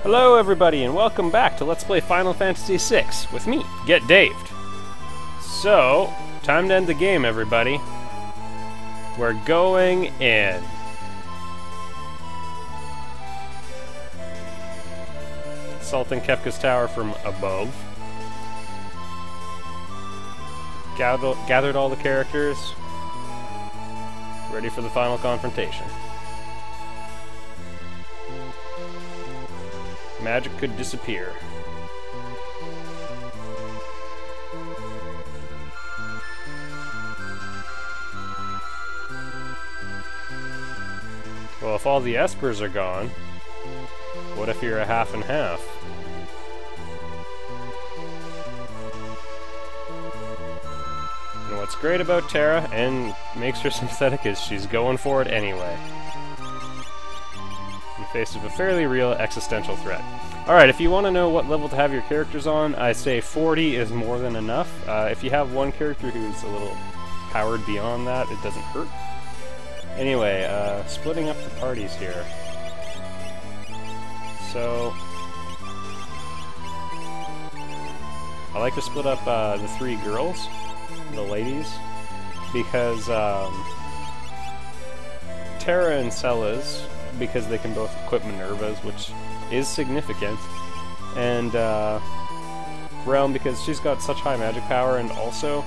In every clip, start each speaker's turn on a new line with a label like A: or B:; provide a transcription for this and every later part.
A: Hello everybody and welcome back to Let's Play Final Fantasy VI with me, Get Daved. So, time to end the game everybody. We're going in. Assaulting Kefka's tower from above. Gathered all the characters. Ready for the final confrontation. Magic could disappear. Well, if all the espers are gone, what if you're a half and half? And what's great about Terra, and makes her sympathetic, is she's going for it anyway. In the face of a fairly real existential threat. Alright, if you want to know what level to have your characters on, I say 40 is more than enough. If you have one character who's a little powered beyond that, it doesn't hurt. Anyway, splitting up the parties here. So, I like to split up the three girls, the ladies, because Terra and Celes, because they can both equip Minervas, which is significant, and Relm because she's got such high magic power, and also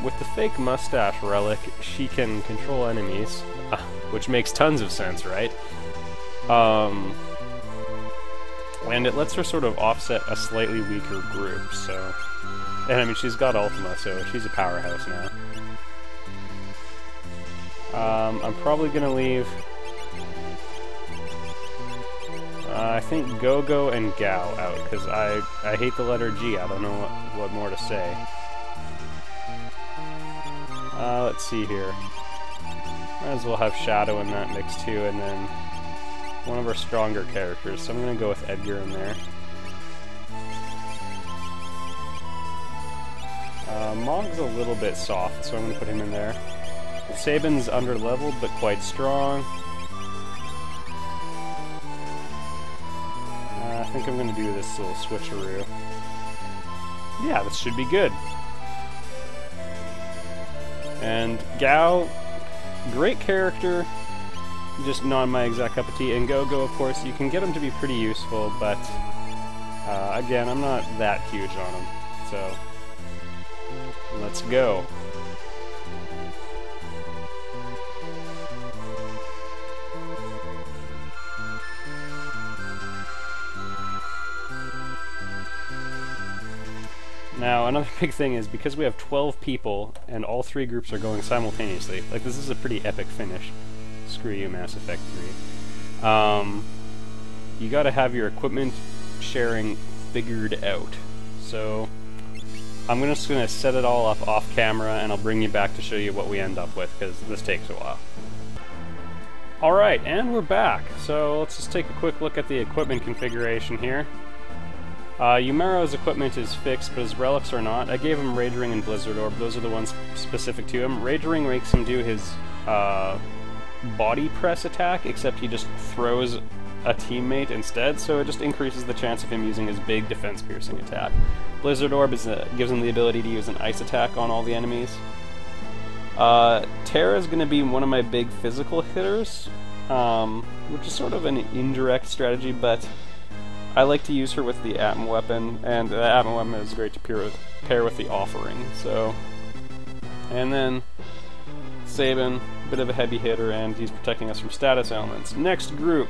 A: with the fake mustache relic she can control enemies, which makes tons of sense, right? And it lets her sort of offset a slightly weaker group, so... And I mean, she's got Ultima, so she's a powerhouse now. I'm probably gonna leave... I think Go-Go and Gao out, because I hate the letter G. I don't know what more to say. Let's see here. Might as well have Shadow in that mix too, and then one of our stronger characters. So I'm going to go with Edgar in there. Mog's a little bit soft, so I'm going to put him in there. Sabin's under-leveled, but quite strong. I think I'm going to do this little switcheroo. Yeah, this should be good. And Gao, great character, just not my exact cup of tea. And Go-Go, of course, you can get him to be pretty useful, but again, I'm not that huge on him. So, let's go. Now, another big thing is, because we have 12 people, and all three groups are going simultaneously, like, this is a pretty epic finish. Screw you, Mass Effect 3. You gotta have your equipment sharing figured out. So, I'm just gonna set it all up off camera, and I'll bring you back to show you what we end up with, because this takes a while. Alright, and we're back. So, let's just take a quick look at the equipment configuration here. Yumero's equipment is fixed, but his relics are not. I gave him Rage Ring and Blizzard Orb. Those are the ones specific to him. Rage Ring makes him do his body press attack, except he just throws a teammate instead, so it just increases the chance of him using his big defense-piercing attack. Blizzard Orb gives him the ability to use an ice attack on all the enemies. Terra is going to be one of my big physical hitters, which is sort of an indirect strategy, but I like to use her with the Atma Weapon, and the Atma Weapon is great to pair with the Offering, so... And then, Sabin, a bit of a heavy hitter, and he's protecting us from status elements. Next group!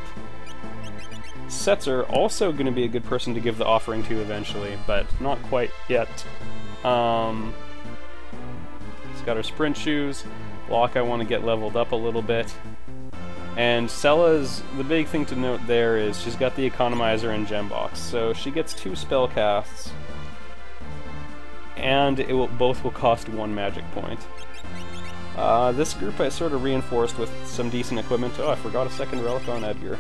A: Setzer, also going to be a good person to give the Offering to eventually, but not quite yet. He's got her sprint shoes. Locke I want to get leveled up a little bit. And Celes, the big thing to note there is she's got the Economizer and Gem Box, so she gets 2 spell casts, and both will cost 1 magic point. This group I sort of reinforced with some decent equipment. Oh, I forgot a second relic on Edgar.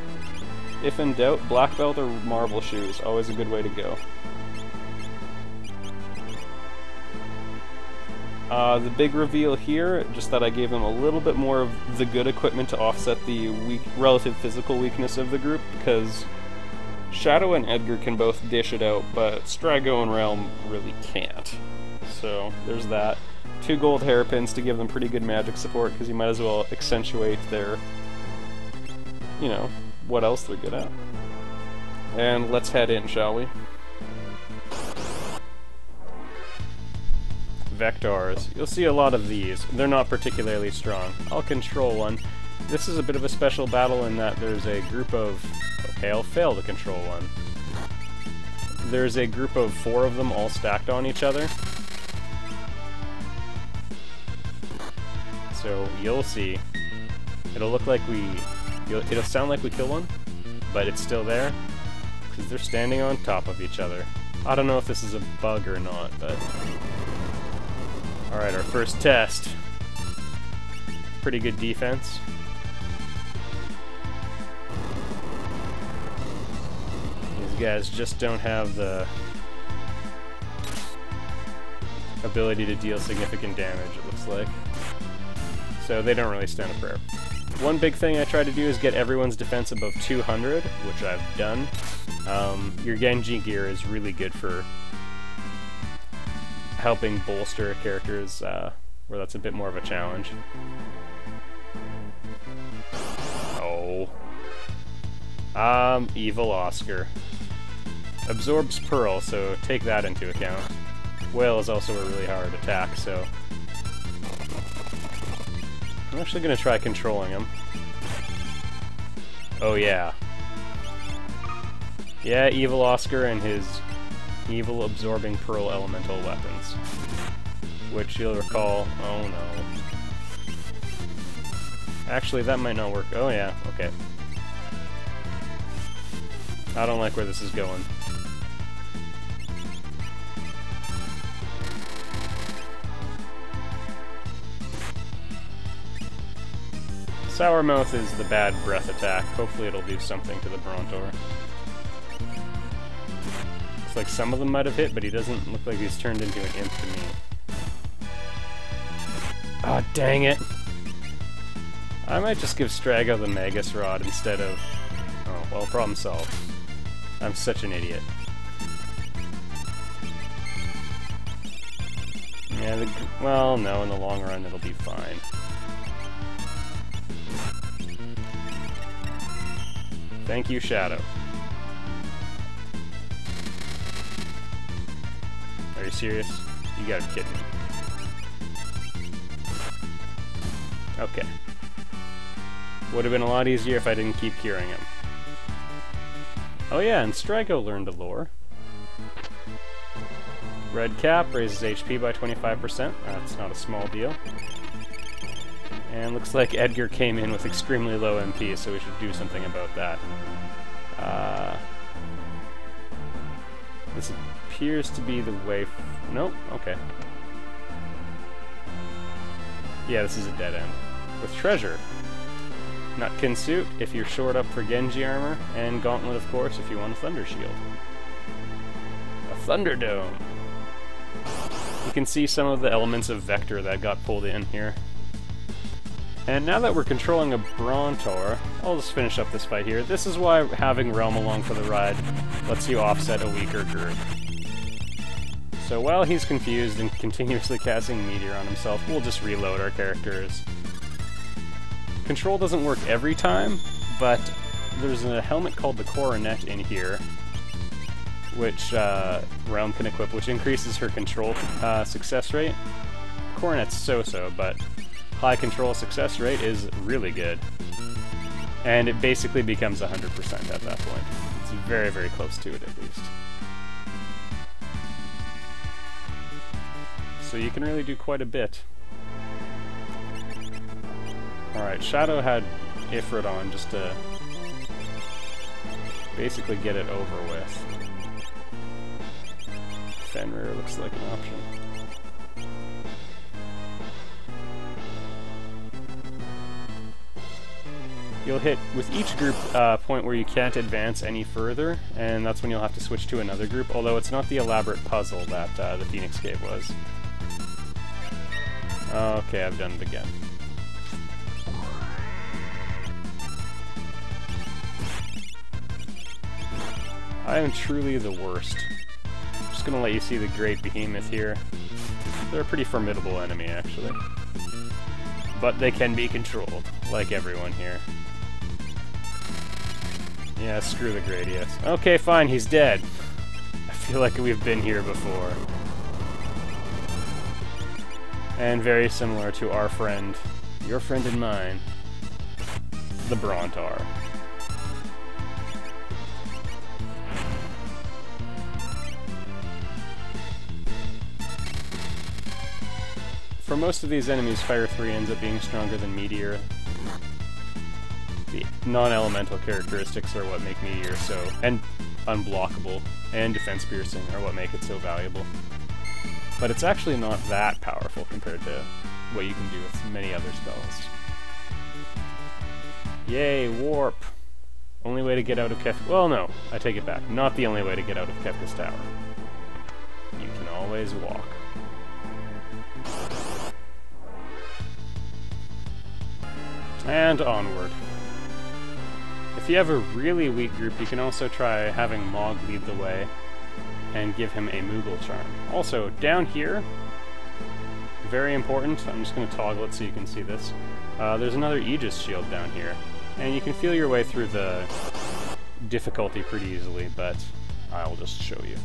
A: If in doubt, Black Belt or Marble Shoes, always a good way to go. The big reveal here, just that I gave them a little bit more of the good equipment to offset the relative physical weakness of the group, because Shadow and Edgar can both dish it out, but Strago and Realm really can't. So there's that. 2 gold hairpins to give them pretty good magic support, because you might as well accentuate their, you know, what else they're good at. And let's head in, shall we? Vectors. You'll see a lot of these. They're not particularly strong. I'll control one. This is a bit of a special battle in that there's a group of... Okay, I'll fail to control one. There's a group of 4 of them all stacked on each other. So you'll see. It'll look like it'll sound like we kill one, but it's still there, because they're standing on top of each other. I don't know if this is a bug or not, but... Alright, our first test. Pretty good defense. These guys just don't have the ability to deal significant damage, it looks like. So they don't really stand a prayer. One big thing I try to do is get everyone's defense above 200, which I've done. Your Genji gear is really good for helping bolster characters where that's a bit more of a challenge. Oh. Evil Oscar. Absorbs Pearl, so take that into account. Whale is also a really hard attack, so... I'm actually going to try controlling him. Oh yeah. Yeah, Evil Oscar and his evil absorbing pearl elemental weapons. Which you'll recall... Oh no. Actually, that might not work. Oh yeah, okay. I don't like where this is going. Sourmouth is the bad breath attack. Hopefully it'll do something to the Brontor. Looks like some of them might have hit, but he doesn't look like he's turned into an imp to me. Ah, oh, dang it! I might just give Strago the Magus Rod instead of... Oh, well, problem solved. I'm such an idiot. Yeah, well, no, in the long run it'll be fine. Thank you, Shadow. Are you serious? You gotta be kidding me. Okay. Would have been a lot easier if I didn't keep curing him. Oh yeah, and Strago learned a lore. Red Cap raises HP by 25%. That's not a small deal. And looks like Edgar came in with extremely low MP, so we should do something about that. This appears to be the way... Nope, okay. Yeah, this is a dead end. With treasure. Nutkin suit if you're short up for Genji armor, and Gauntlet, of course, if you want a Thunder Shield. A Thunderdome. You can see some of the elements of Vector that got pulled in here. And now that we're controlling a Brontor, I'll just finish up this fight here. This is why having Realm along for the ride lets you offset a weaker group. So while he's confused and continuously casting Meteor on himself, we'll just reload our characters. Control doesn't work every time, but there's a helmet called the Coronet in here, which Realm can equip, which increases her control success rate. Coronet's so-so, but high control success rate is really good. And it basically becomes 100% at that point. It's very, very close to it, at least. So you can really do quite a bit. Alright, Shadow had Ifrit on just to basically get it over with. Fenrir looks like an option. You'll hit, with each group, point where you can't advance any further, and that's when you'll have to switch to another group, although it's not the elaborate puzzle that the Phoenix Cave was. Okay, I've done it again. I am truly the worst. I'm just gonna let you see the Great Behemoth here. They're a pretty formidable enemy, actually. But they can be controlled, like everyone here. Yeah, screw the Gradius. Okay, fine, he's dead. I feel like we've been here before. And very similar to our friend, your friend and mine, the Brontar. For most of these enemies, Fire 3 ends up being stronger than Meteor. The non-elemental characteristics are what make Meteor so... and unblockable, and defense piercing are what make it so valuable. But it's actually not that powerful compared to what you can do with many other spells. Yay, warp! Only way to get out of Kefka... well, no, I take it back. Not the only way to get out of Kefka's tower. You can always walk. And onward. If you have a really weak group, you can also try having Mog lead the way and give him a Moogle Charm. Also, down here, very important, I'm just going to toggle it so you can see this, there's another Aegis shield down here, and you can feel your way through the difficulty pretty easily, but I'll just show you.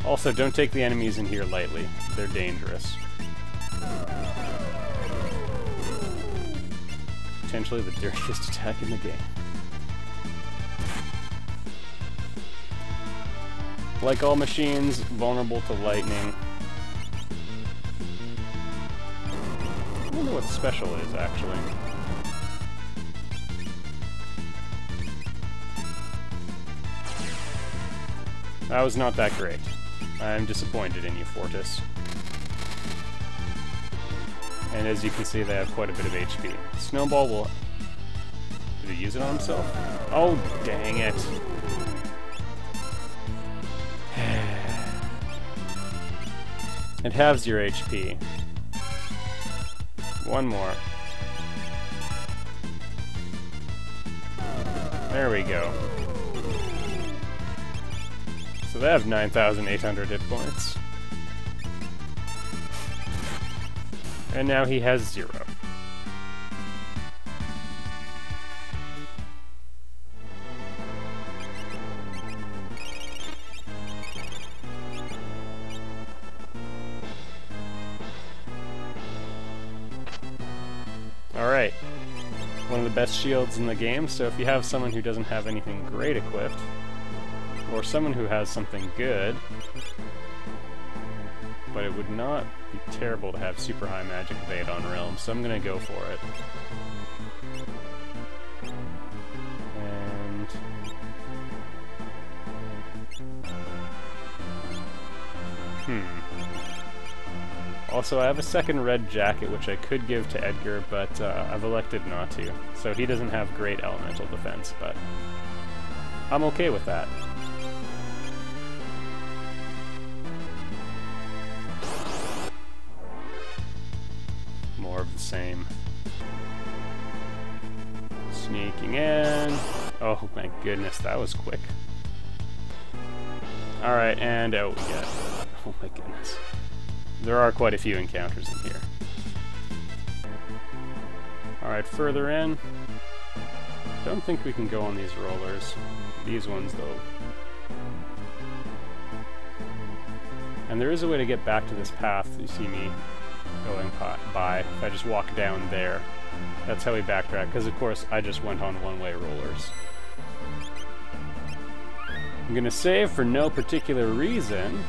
A: Also, don't take the enemies in here lightly, they're dangerous. Potentially the dirtiest attack in the game. Like all machines, vulnerable to lightning. I wonder what special is, actually. That was not that great. I'm disappointed in you, Fortis. And as you can see, they have quite a bit of HP. Snowball will... did he use it on himself? Oh, dang it. It halves your HP. One more. There we go. So they have 9,800 hit points. And now he has 0. Alright. One of the best shields in the game, so if you have someone who doesn't have anything great equipped, or someone who has something good, but it would not be terrible to have super high magic evade on Realm, so I'm gonna go for it. And... also, I have a second red jacket which I could give to Edgar, but I've elected not to. So he doesn't have great elemental defense, but I'm okay with that. More of the same. Sneaking in. Oh my goodness, that was quick. Alright, and out we get. Oh my goodness. There are quite a few encounters in here. Alright, further in. Don't think we can go on these rollers. These ones, though. And there is a way to get back to this path you see me going by. If I just walk down there, that's how we backtrack, because of course I just went on one-way rollers. I'm gonna save for no particular reason,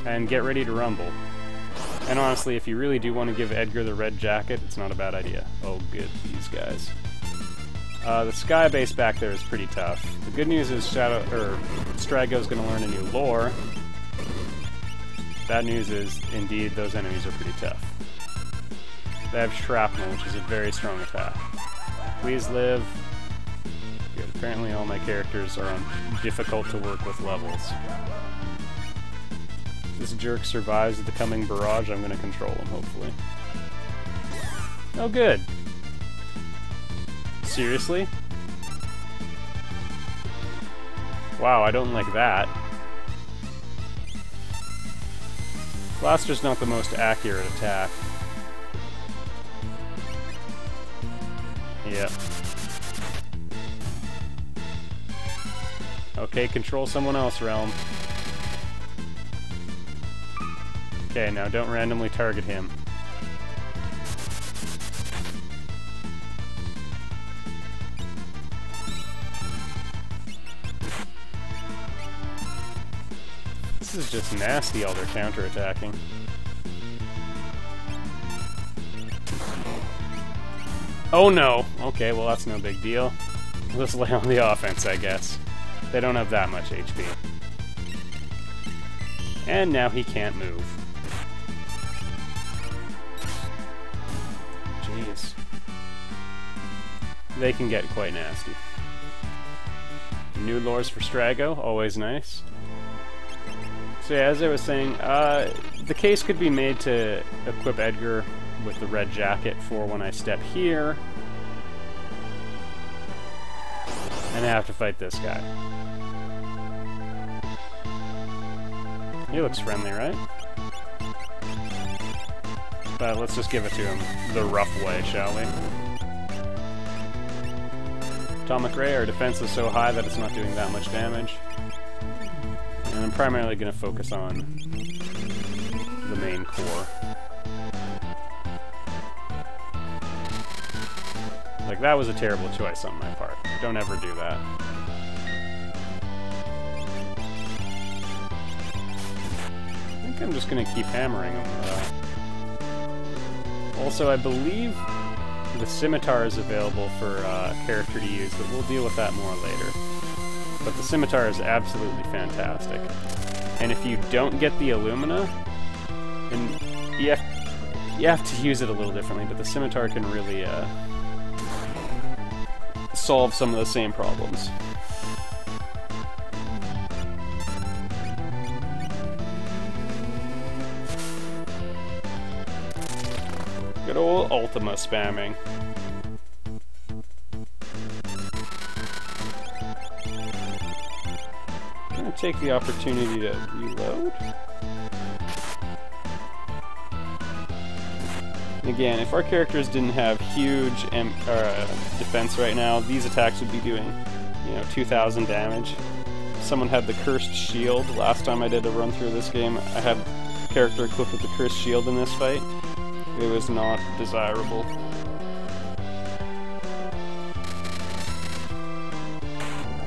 A: and get ready to rumble. And honestly, if you really do want to give Edgar the red jacket, it's not a bad idea. Oh good, these guys. The sky base back there is pretty tough. The good news is Strago's gonna learn a new lore. Bad news is, indeed, those enemies are pretty tough. They have Shrapnel, which is a very strong attack. Please live. Good. Apparently all my characters are on difficult to work with levels. If this jerk survives the coming barrage, I'm going to control him, hopefully. Oh, good. Seriously? Wow, I don't like that. Blaster's not the most accurate attack. Yep. Okay, control someone else, Realm. Okay, now don't randomly target him. This is just nasty, all their counter-attacking. Oh no! Okay, well that's no big deal. Let's lay on the offense, I guess. They don't have that much HP. And now he can't move. Jeez. They can get quite nasty. New lures for Strago, always nice. So yeah, as I was saying, the case could be made to equip Edgar with the red jacket for when I step here. And I have to fight this guy. He looks friendly, right? But let's just give it to him the rough way, shall we? Atomic Ray, our defense is so high that it's not doing that much damage. And I'm primarily going to focus on the main core. Like, that was a terrible choice on my part. Don't ever do that. I think I'm just going to keep hammering him. Also, I believe the scimitar is available for a character to use, but we'll deal with that more later. But the scimitar is absolutely fantastic. And if you don't get the Illumina, then you have to use it a little differently, but the scimitar can really solve some of the same problems. Good old Ultima spamming. I'm gonna take the opportunity to reload. Again, if our characters didn't have huge defense right now, these attacks would be doing, 2,000 damage. If someone had the Cursed Shield. Last time I did a run through this game, I had a character equipped with the Cursed Shield in this fight. It was not desirable.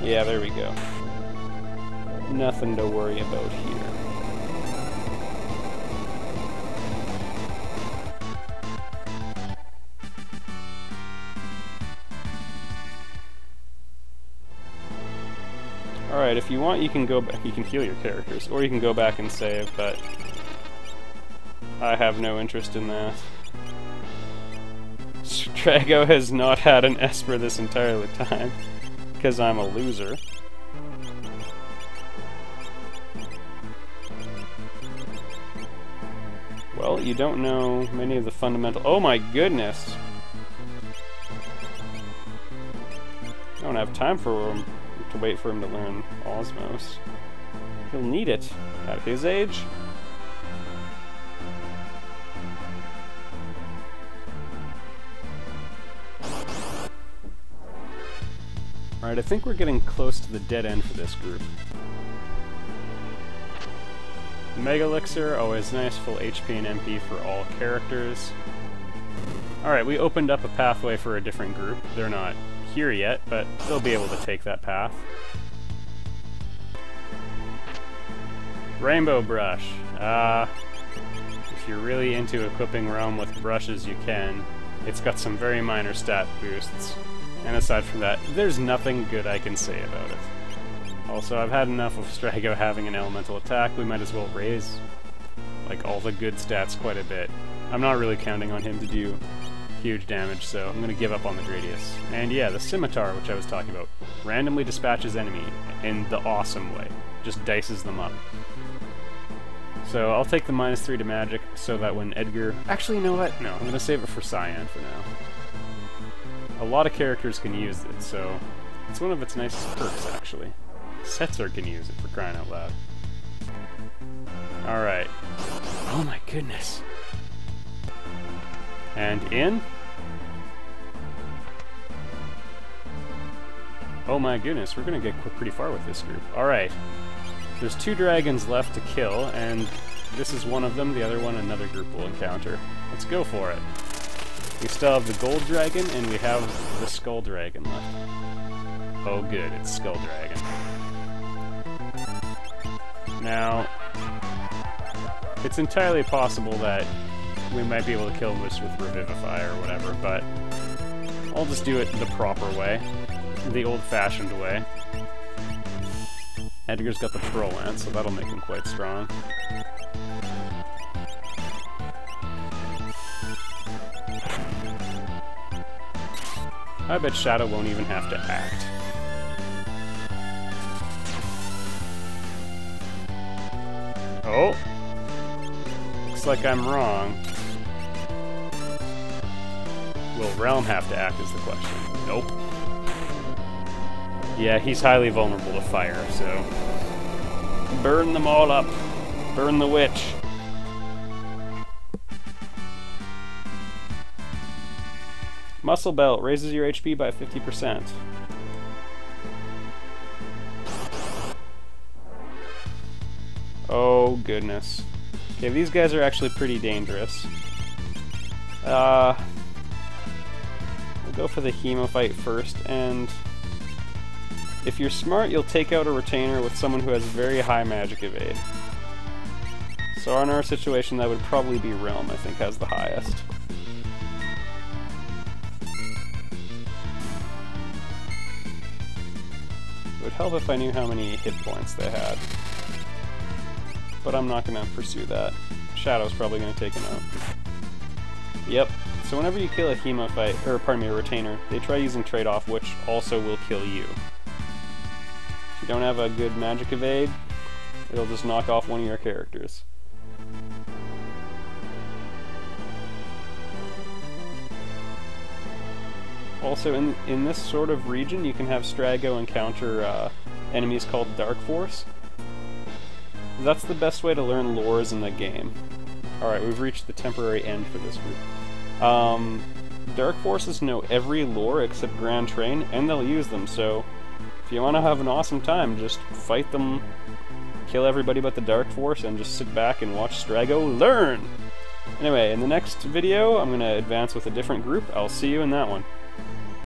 A: Yeah, there we go. Nothing to worry about here. Alright, if you want, you can go back, you can heal your characters, or you can go back and save, but I have no interest in that. Strago has not had an Esper this entire time, because I'm a loser. Well, you don't know many of the fundamental— oh my goodness! I don't have time for him to wait for him to learn Osmos. He'll need it at his age. Alright, I think we're getting close to the dead end for this group. Mega Elixir, always nice, full HP and MP for all characters. Alright, we opened up a pathway for a different group. They're not here yet, but they'll be able to take that path. Rainbow Brush. If you're really into equipping Realm with brushes, you can. It's got some very minor stat boosts. And aside from that, there's nothing good I can say about it. Also, I've had enough of Strago having an elemental attack. We might as well raise, like, all the good stats quite a bit. I'm not really counting on him to do huge damage, so I'm going to give up on the Gradius. And yeah, the Scimitar, which I was talking about, randomly dispatches enemy in the awesome way. Just dices them up. So I'll take the -3 to magic, so that when Edgar— actually, you know what? No, I'm going to save it for Cyan for now. A lot of characters can use it, so it's one of its nicest perks, actually. Setzer can use it, for crying out loud. Alright. Oh my goodness. And in. Oh my goodness, we're gonna get pretty far with this group. Alright. There's 2 dragons left to kill, and this is one of them, the other one another group will encounter. Let's go for it. We still have the gold dragon, and we have the skull dragon left. Oh good, it's skull dragon. Now, it's entirely possible that we might be able to kill this with Revivify or whatever, but I'll just do it the proper way. The old-fashioned way. Edgar's got the Pearl Lance, so that'll make him quite strong. I bet Shadow won't even have to act. Oh! Looks like I'm wrong. Will Realm have to act is the question. Nope. Yeah, he's highly vulnerable to fire, so... burn them all up! Burn the witch! Muscle Belt raises your HP by 50%. Oh, goodness. Okay, these guys are actually pretty dangerous. We'll go for the Hemophyte first, and... if you're smart, you'll take out a retainer with someone who has very high magic evade. So in our situation, that would probably be Realm, I think, has the highest. It would help if I knew how many hit points they had. But I'm not going to pursue that. Shadow's probably going to take him out. Yep. So whenever you kill a Hemophyte, or pardon me, a retainer, they try using trade-off, which also will kill you. If you don't have a good magic evade, it'll just knock off one of your characters. Also, in this sort of region, you can have Strago encounter enemies called Dark Force. That's the best way to learn lores in the game. Alright, we've reached the temporary end for this group. Dark Forces know every lore except Grand Train, and they'll use them, so if you want to have an awesome time, just fight them, kill everybody but the Dark Force, and just sit back and watch Strago learn! Anyway, in the next video, I'm going to advance with a different group. I'll see you in that one.